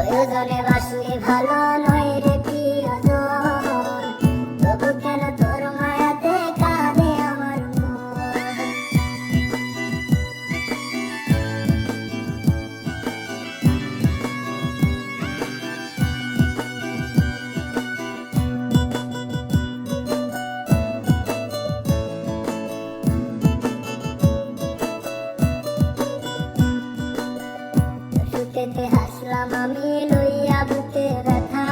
প্রয়োজনে বাসলে ভালো নয় রে প্রিয়জন, তবু কেন তোর মায়াতে কাঁদে আমার মন। সুখেতে হাসলাম আমি লইয়া বুকে ব্যথা,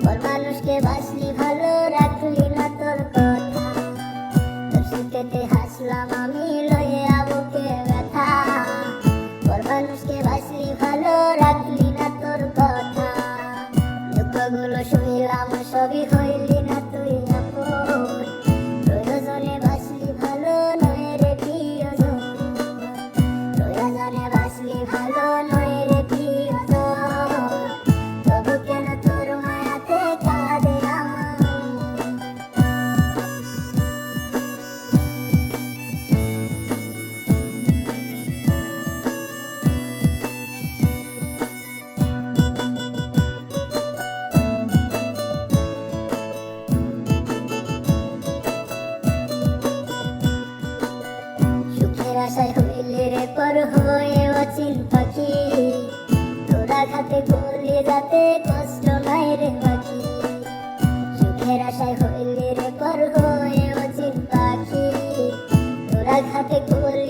তোর মানুষকে বাসলি ভালো রাখলি না তোর কথা। তোর সুখেতে হাসলাম আমি লইয়া বুকে ব্যথা, তোর মানুষকে বাসলি ভালো রাখলি না তোর কথা। দুঃখগুলো শুইলাম সবই হইলি না তুই আপন, প্রয়োজনে বাসলি ভালো নয় রে প্রিয়জন, প্রয়োজনে বাসলি ভালো নয় রে প্রিয়জন, তবু কেন তোর মায়াতে কাঁদে আমার মন। সুখের আশায় হইলে রে পর হয়ে অচিন পাখি, তোরা ঘাতে গলে যাতে কষ্ট নাই রে পাখি। সুখের আশায় হইলে রে পর হয়ে অচিন পাখি, তোরা ঘাতে গলে